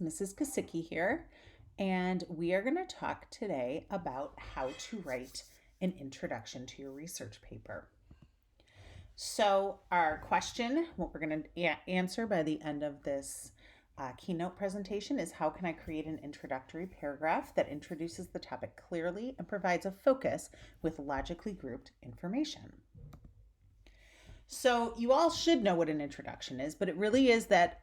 Mrs. Kasicki here, and we are going to talk today about how to write an introduction to your research paper. So, our question, what we're going to answer by the end of this keynote presentation, is how can I create an introductory paragraph that introduces the topic clearly and provides a focus with logically grouped information? So, you all should know what an introduction is, but it really is that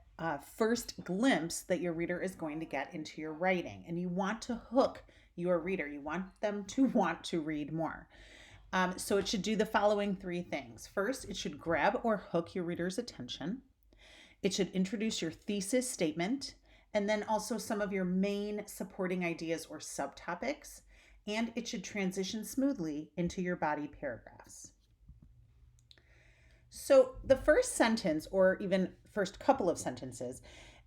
first glimpse that your reader is going to get into your writing. And you want to hook your reader, you want them to want to read more. So, it should do the following three things. First, it should grab or hook your reader's attention. It should introduce your thesis statement, and then also some of your main supporting ideas or subtopics. And it should transition smoothly into your body paragraphs. So, the first sentence, or even first couple of sentences,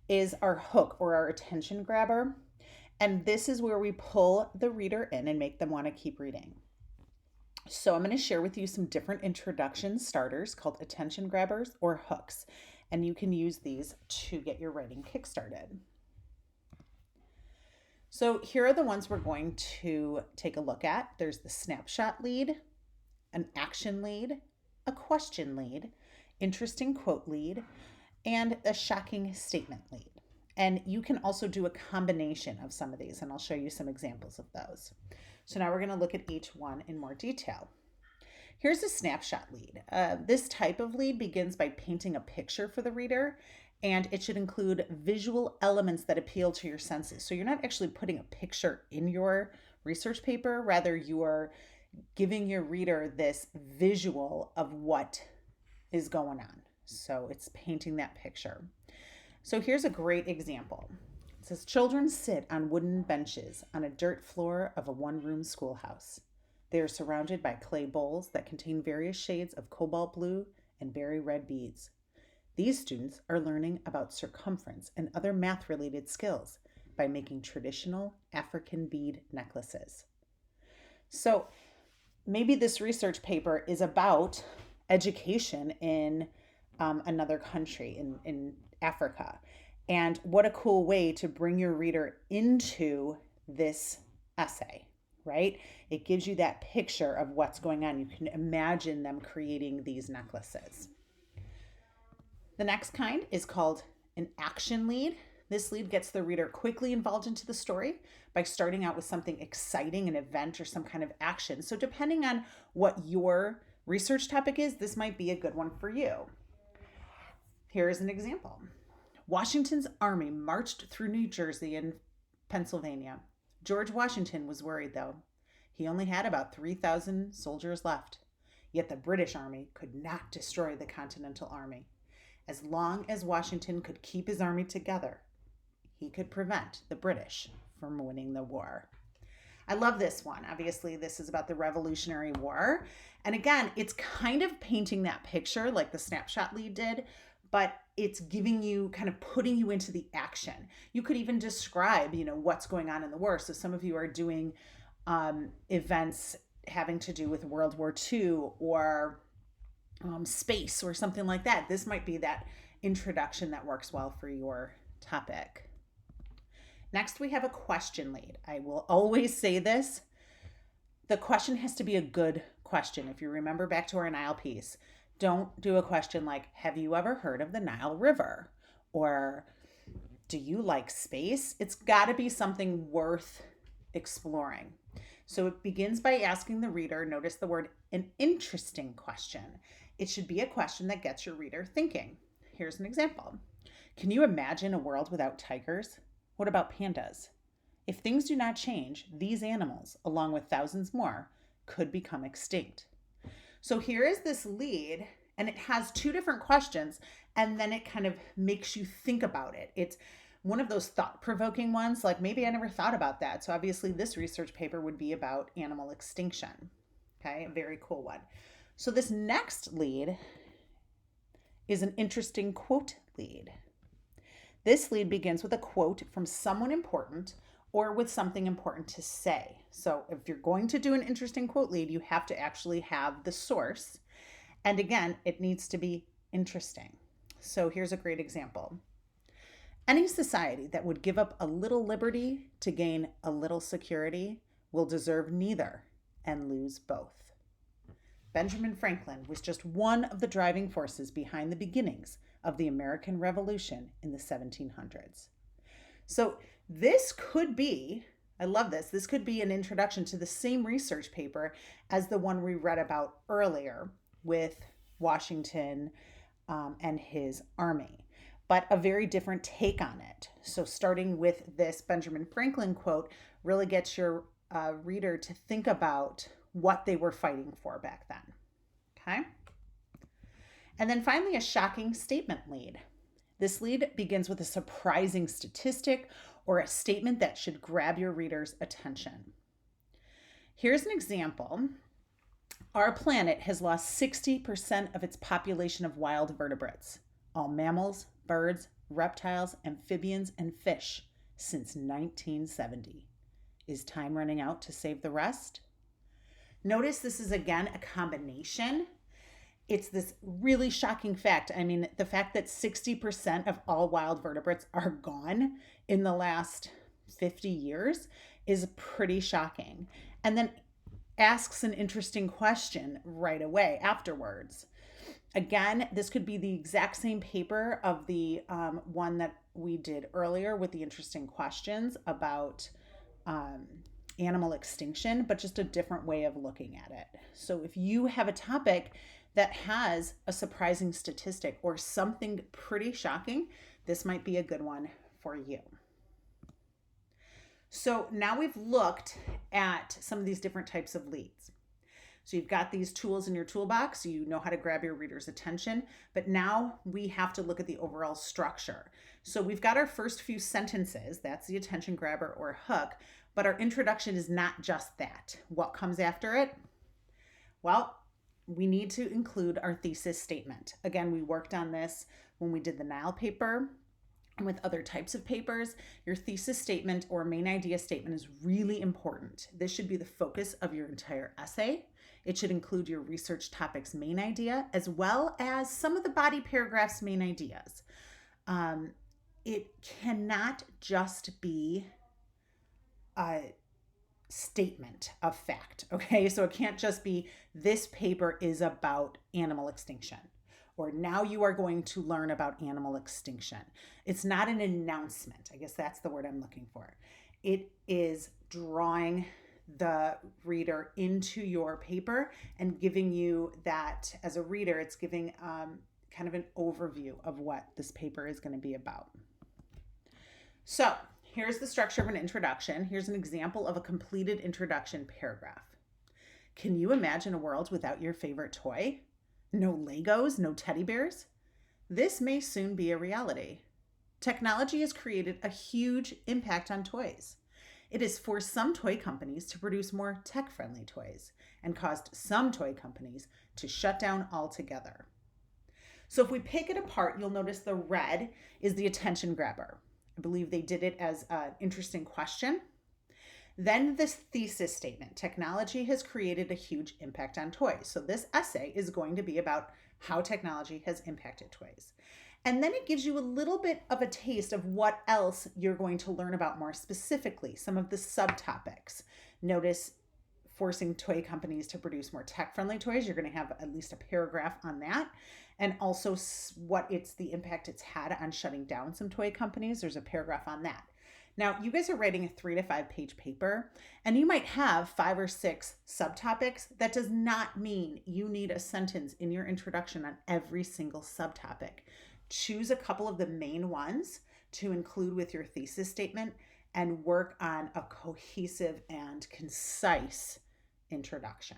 is our hook or our attention grabber. And this is where we pull the reader in and make them want to keep reading. So, I'm going to share with you some different introduction starters called attention grabbers or hooks. And you can use these to get your writing kickstarted. So, here are the ones we're going to take a look at. There's the snapshot lead, an action lead, a question lead, interesting quote lead, and a shocking statement lead. And you can also do a combination of some of these, and I'll show you some examples of those. So now we're going to look at each one in more detail. Here's a snapshot lead. This type of lead begins by painting a picture for the reader, and it should include visual elements that appeal to your senses. So you're not actually putting a picture in your research paper, rather you are giving your reader this visual of what is going on. So it's painting that picture. So here's a great example. It says, children sit on wooden benches on a dirt floor of a one-room schoolhouse. They are surrounded by clay bowls that contain various shades of cobalt blue and berry red beads. These students are learning about circumference and other math-related skills by making traditional African bead necklaces. So maybe this research paper is about education in another country, in Africa. And what a cool way to bring your reader into this essay, right? It gives you that picture of what's going on. You can imagine them creating these necklaces. The next kind is called an action lead. This lead gets the reader quickly involved into the story by starting out with something exciting, an event or some kind of action. So depending on what your research topic is, this might be a good one for you. Here is an example. Washington's army marched through New Jersey and Pennsylvania. George Washington was worried, though. He only had about 3,000 soldiers left. Yet the British army could not destroy the Continental Army. As long as Washington could keep his army together, he could prevent the British from winning the war. I love this one. Obviously, this is about the Revolutionary War. And again, it's kind of painting that picture like the snapshot lead did, but it's giving you, kind of putting you into the action. You could even describe, what's going on in the war. So some of you are doing events having to do with World War II or space or something like that. This might be that introduction that works well for your topic. Next, we have a question lead. I will always say this. The question has to be a good question. If you remember back to our Nile piece, don't do a question like, have you ever heard of the Nile River? Or do you like space? It's got to be something worth exploring. So it begins by asking the reader, notice the word, an interesting question. It should be a question that gets your reader thinking. Here's an example. Can you imagine a world without tigers? What about pandas? If things do not change, these animals, along with thousands more, could become extinct. So here is this lead, and it has two different questions, and then it kind of makes you think about it. It's one of those thought-provoking ones, like maybe I never thought about that. So obviously this research paper would be about animal extinction. Okay, a very cool one. So this next lead is an interesting quote lead. This lead begins with a quote from someone important or with something important to say. So if you're going to do an interesting quote lead, you have to actually have the source. And again, it needs to be interesting. So here's a great example. Any society that would give up a little liberty to gain a little security will deserve neither and lose both. Benjamin Franklin was just one of the driving forces behind the beginnings of the American Revolution in the 1700s. So this could be, I love this, this could be an introduction to the same research paper as the one we read about earlier with Washington and his army, but a very different take on it. So starting with this Benjamin Franklin quote really gets your reader to think about what they were fighting for back then. Okay? And then finally, a shocking statement lead. This lead begins with a surprising statistic or a statement that should grab your reader's attention. Here's an example. Our planet has lost 60% of its population of wild vertebrates, all mammals, birds, reptiles, amphibians, and fish, since 1970. Is time running out to save the rest? Notice this is again a combination. It's this really shocking fact. I mean, the fact that 60% of all wild vertebrates are gone in the last 50 years is pretty shocking. And then asks an interesting question right away afterwards. Again, this could be the exact same paper of the one that we did earlier with the interesting questions about animal extinction, but just a different way of looking at it. So if you have a topic that has a surprising statistic or something pretty shocking, this might be a good one for you. So now we've looked at some of these different types of leads. So you've got these tools in your toolbox, you know how to grab your reader's attention, but now we have to look at the overall structure. So we've got our first few sentences, that's the attention grabber or hook, but our introduction is not just that. What comes after it? Well, we need to include our thesis statement. Again, we worked on this when we did the Nile paper and with other types of papers. Your thesis statement or main idea statement is really important. This should be the focus of your entire essay. It should include your research topic's main idea as well as some of the body paragraph's main ideas. It cannot just be a statement of fact, okay? So it can't just be this paper is about animal extinction or now you are going to learn about animal extinction. It's not an announcement. I guess that's the word I'm looking for. It is drawing the reader into your paper and giving you that as a reader, it's giving kind of an overview of what this paper is going to be about. So here's the structure of an introduction. Here's an example of a completed introduction paragraph. Can you imagine a world without your favorite toy? No Legos, no teddy bears? This may soon be a reality. Technology has created a huge impact on toys. It has forced some toy companies to produce more tech-friendly toys and caused some toy companies to shut down altogether. So if we pick it apart, you'll notice the red is the attention grabber. I believe they did it as an interesting question. Then this thesis statement, technology has created a huge impact on toys. So this essay is going to be about how technology has impacted toys. And then it gives you a little bit of a taste of what else you're going to learn about more specifically, some of the subtopics. Notice forcing toy companies to produce more tech-friendly toys. You're going to have at least a paragraph on that. And also the impact it's had on shutting down some toy companies. There's a paragraph on that. Now, you guys are writing a 3 to 5 page paper, and you might have 5 or 6 subtopics. That does not mean you need a sentence in your introduction on every single subtopic. Choose a couple of the main ones to include with your thesis statement and work on a cohesive and concise introduction.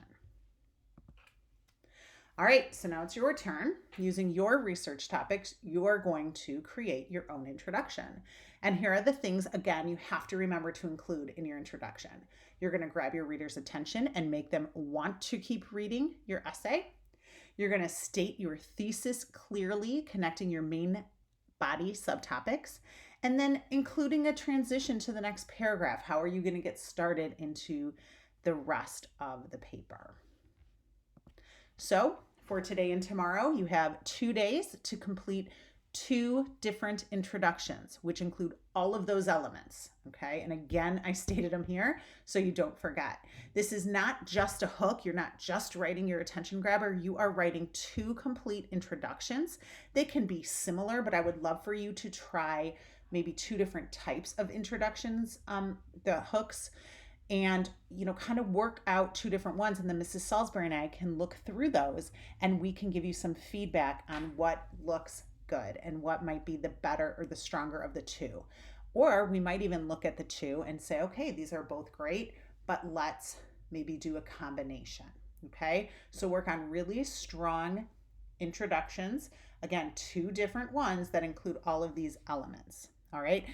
All right, so now it's your turn. Using your research topics, you're going to create your own introduction. And here are the things, again, you have to remember to include in your introduction. You're going to grab your reader's attention and make them want to keep reading your essay. You're going to state your thesis clearly, connecting your main body subtopics, and then including a transition to the next paragraph. How are you going to get started into the rest of the paper? So for today and tomorrow, you have 2 days to complete 2 different introductions, which include all of those elements. Okay. And again, I stated them here so you don't forget. This is not just a hook. You're not just writing your attention grabber. You are writing 2 complete introductions. They can be similar, but I would love for you to try maybe 2 different types of introductions, the hooks, and kind of work out 2 different ones, and then Mrs. Salisbury and I can look through those and we can give you some feedback on what looks good and what might be the better or the stronger of the 2. Or we might even look at the 2 and say, okay, these are both great, but let's maybe do a combination. Okay, so work on really strong introductions. Again, 2 different ones that include all of these elements. All right,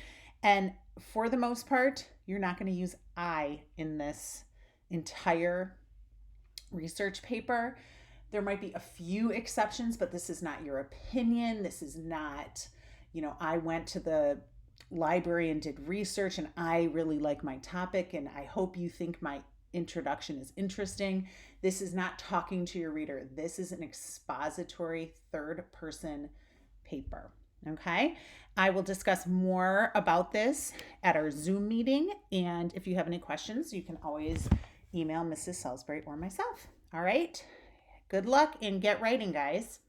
and for the most part, you're not going to use I in this entire research paper. There might be a few exceptions, but this is not your opinion. This is not, I went to the library and did research and I really like my topic and I hope you think my introduction is interesting. This is not talking to your reader. This is an expository 3rd-person paper. Okay, I will discuss more about this at our Zoom meeting. And if you have any questions, you can always email Mrs. Salisbury or myself. All right. Good luck and get writing, guys.